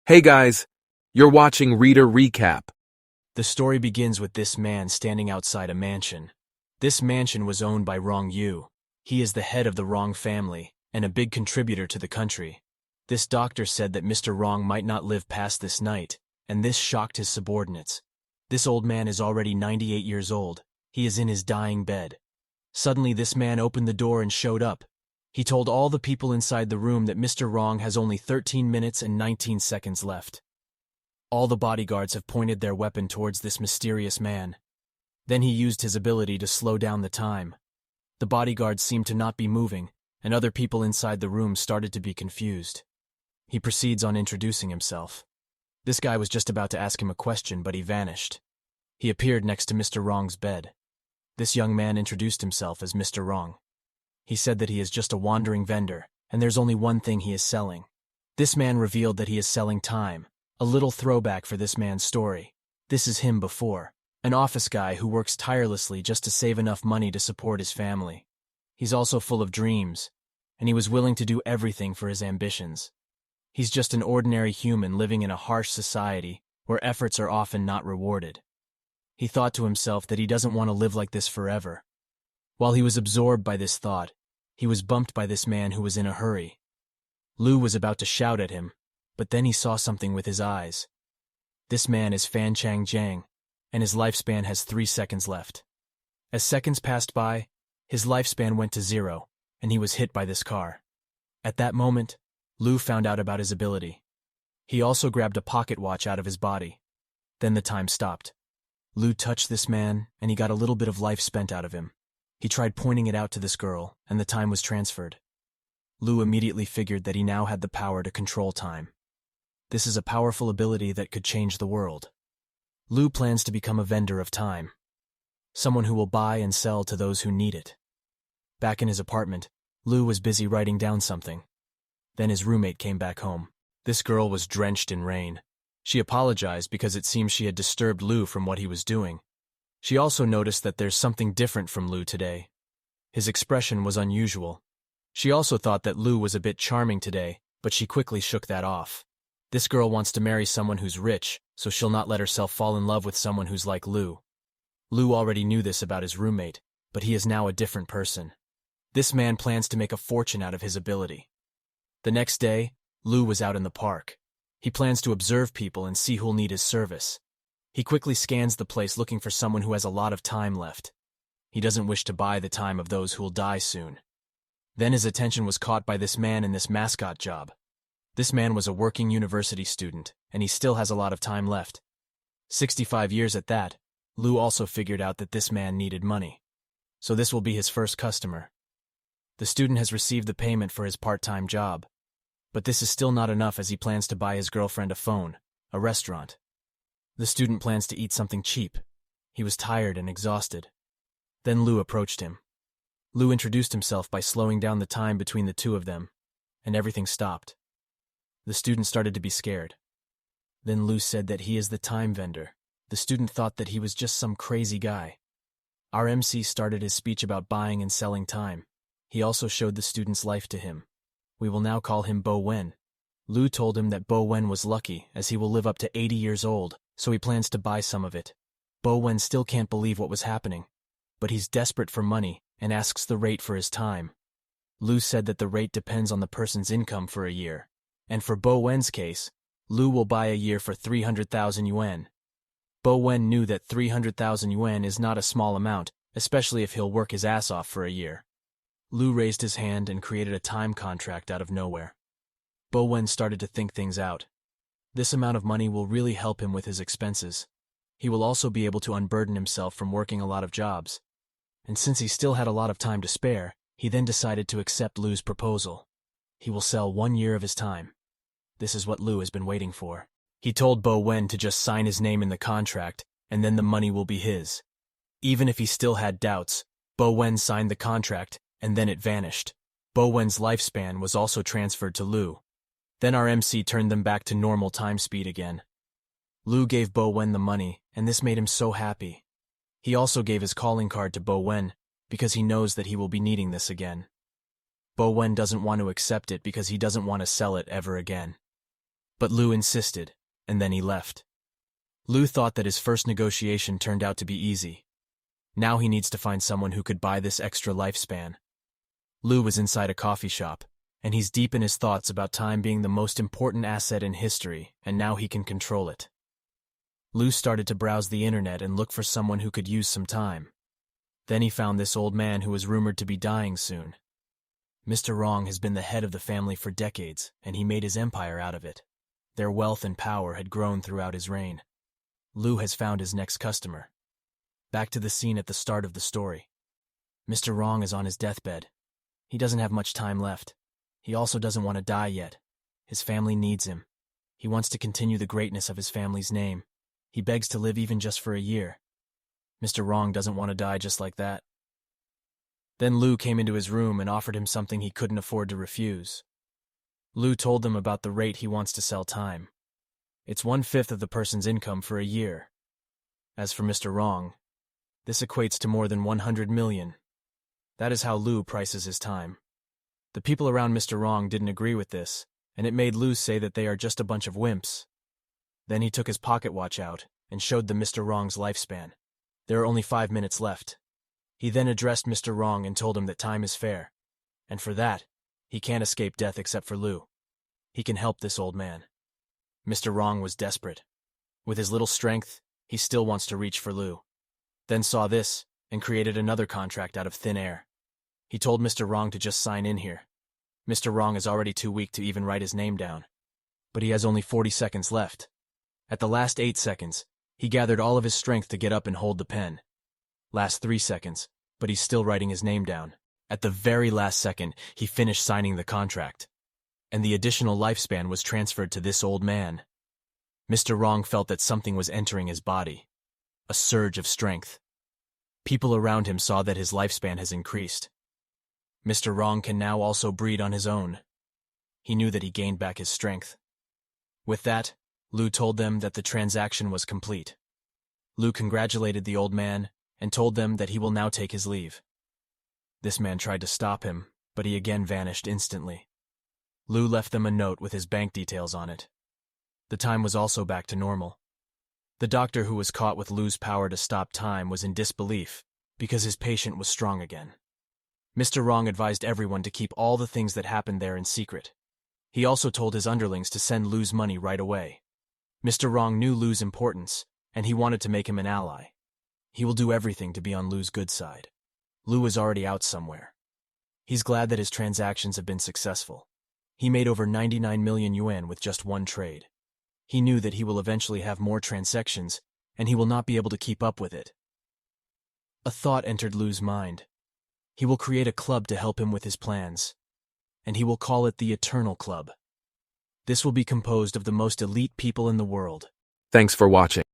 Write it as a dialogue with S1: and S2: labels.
S1: Hey guys, you're watching Reader Recap.
S2: The story begins with this man standing outside a mansion. This mansion was owned by Rong Yu. He is the head of the Rong family and a big contributor to the country. This doctor said that Mr. Rong might not live past this night, and this shocked his subordinates. This old man is already 98 years old. He is in his dying bed. Suddenly this man opened the door and showed up. He told all the people inside the room that Mr. Rong has only 13 minutes and 19 seconds left. All the bodyguards have pointed their weapon towards this mysterious man. Then he used his ability to slow down the time. The bodyguards seemed to not be moving, and other people inside the room started to be confused. He proceeds on introducing himself. This guy was just about to ask him a question, but he vanished. He appeared next to Mr. Rong's bed. This young man introduced himself as Mr. Rong. He said that he is just a wandering vendor, and there's only one thing he is selling. This man revealed that he is selling time, a little throwback for this man's story. This is him before, an office guy who works tirelessly just to save enough money to support his family. He's also full of dreams, and he was willing to do everything for his ambitions. He's just an ordinary human living in a harsh society where efforts are often not rewarded. He thought to himself that he doesn't want to live like this forever. While he was absorbed by this thought, he was bumped by this man who was in a hurry. Lu was about to shout at him, but then he saw something with his eyes. This man is Fan Chang Jiang, and his lifespan has 3 seconds left. As seconds passed by, his lifespan went to 0, and he was hit by this car. At that moment, Lu found out about his ability. He also grabbed a pocket watch out of his body. Then the time stopped. Lu touched this man, and he got a little bit of life spent out of him. He tried pointing it out to this girl, and the time was transferred. Lu immediately figured that he now had the power to control time. This is a powerful ability that could change the world. Lu plans to become a vendor of time, someone who will buy and sell to those who need it. Back in his apartment, Lu was busy writing down something. Then his roommate came back home. This girl was drenched in rain. She apologized because it seemed she had disturbed Lu from what he was doing. She also noticed that there's something different from Lu today. His expression was unusual. She also thought that Lu was a bit charming today, but she quickly shook that off. This girl wants to marry someone who's rich, so she'll not let herself fall in love with someone who's like Lu. Lu already knew this about his roommate, but he is now a different person. This man plans to make a fortune out of his ability. The next day, Lu was out in the park. He plans to observe people and see who'll need his service. He quickly scans the place looking for someone who has a lot of time left. He doesn't wish to buy the time of those who will die soon. Then his attention was caught by this man in this mascot job. This man was a working university student, and he still has a lot of time left. 65 years at that. Lu also figured out that this man needed money. So this will be his first customer. The student has received the payment for his part-time job. But this is still not enough as he plans to buy his girlfriend a phone, a restaurant. The student plans to eat something cheap. He was tired and exhausted. Then Lu approached him. Lu introduced himself by slowing down the time between the two of them, and everything stopped. The student started to be scared. Then Lu said that he is the time vendor. The student thought that he was just some crazy guy. Our MC started his speech about buying and selling time. He also showed the student's life to him. We will now call him Bo Wen. Lu told him that Bo Wen was lucky as he will live up to 80 years old, so he plans to buy some of it. Bo Wen still can't believe what was happening, but he's desperate for money and asks the rate for his time. Lu said that the rate depends on the person's income for a year, and for Bo Wen's case, Lu will buy a year for 300,000 yuan. Bo Wen knew that 300,000 yuan is not a small amount, especially if he'll work his ass off for a year. Lu raised his hand and created a time contract out of nowhere. Bo Wen started to think things out. This amount of money will really help him with his expenses. He will also be able to unburden himself from working a lot of jobs. And since he still had a lot of time to spare, he then decided to accept Lu's proposal. He will sell 1 year of his time. This is what Lu has been waiting for. He told Bo Wen to just sign his name in the contract, and then the money will be his. Even if he still had doubts, Bo Wen signed the contract, and then it vanished. Bo Wen's lifespan was also transferred to Lu. Then our MC turned them back to normal time speed again. Lu gave Bo Wen the money, and this made him so happy. He also gave his calling card to Bo Wen, because he knows that he will be needing this again. Bo Wen doesn't want to accept it because he doesn't want to sell it ever again. But Lu insisted, and then he left. Lu thought that his first negotiation turned out to be easy. Now he needs to find someone who could buy this extra lifespan. Lu was inside a coffee shop, and he's deep in his thoughts about time being the most important asset in history, and now he can control it. Lu started to browse the internet and look for someone who could use some time. Then he found this old man who was rumored to be dying soon. Mr. Wrong has been the head of the family for decades, and he made his empire out of it. Their wealth and power had grown throughout his reign. Lu has found his next customer. Back to the scene at the start of the story. Mr. Wrong is on his deathbed. He doesn't have much time left. He also doesn't want to die yet. His family needs him. He wants to continue the greatness of his family's name. He begs to live even just for a year. Mr. Wrong doesn't want to die just like that. Then Lu came into his room and offered him something he couldn't afford to refuse. Lu told them about the rate he wants to sell time. It's 1/5 of the person's income for a year. As for Mr. Wrong, this equates to more than 100 million. That is how Lu prices his time. The people around Mr. Wrong didn't agree with this, and it made Lu say that they are just a bunch of wimps. Then he took his pocket watch out and showed them Mr. Wrong's lifespan. There are only 5 minutes left. He then addressed Mr. Wrong and told him that time is fair, and for that, he can't escape death except for Lu. He can help this old man. Mr. Wrong was desperate. With his little strength, he still wants to reach for Lu. Then saw this and created another contract out of thin air. He told Mr. Wrong to just sign in here. Mr. Wrong is already too weak to even write his name down. But he has only 40 seconds left. At the last 8 seconds, he gathered all of his strength to get up and hold the pen. Last 3 seconds, but he's still writing his name down. At the very last second, he finished signing the contract. And the additional lifespan was transferred to this old man. Mr. Wrong felt that something was entering his body. A surge of strength. People around him saw that his lifespan has increased. Mr. Wrong can now also breed on his own. He knew that he gained back his strength. With that, Lu told them that the transaction was complete. Lu congratulated the old man and told them that he will now take his leave. This man tried to stop him, but he again vanished instantly. Lu left them a note with his bank details on it. The time was also back to normal. The doctor who was caught with Lu's power to stop time was in disbelief because his patient was strong again. Mr. Wrong advised everyone to keep all the things that happened there in secret. He also told his underlings to send Lu's money right away. Mr. Wrong knew Lu's importance, and he wanted to make him an ally. He will do everything to be on Lu's good side. Lu is already out somewhere. He's glad that his transactions have been successful. He made over 99 million yuan with just one trade. He knew that he will eventually have more transactions, and he will not be able to keep up with it. A thought entered Lu's mind. He will create a club to help him with his plans, and he will call it the Eternal Club. This will be composed of the most elite people in the world.
S1: Thanks for watching.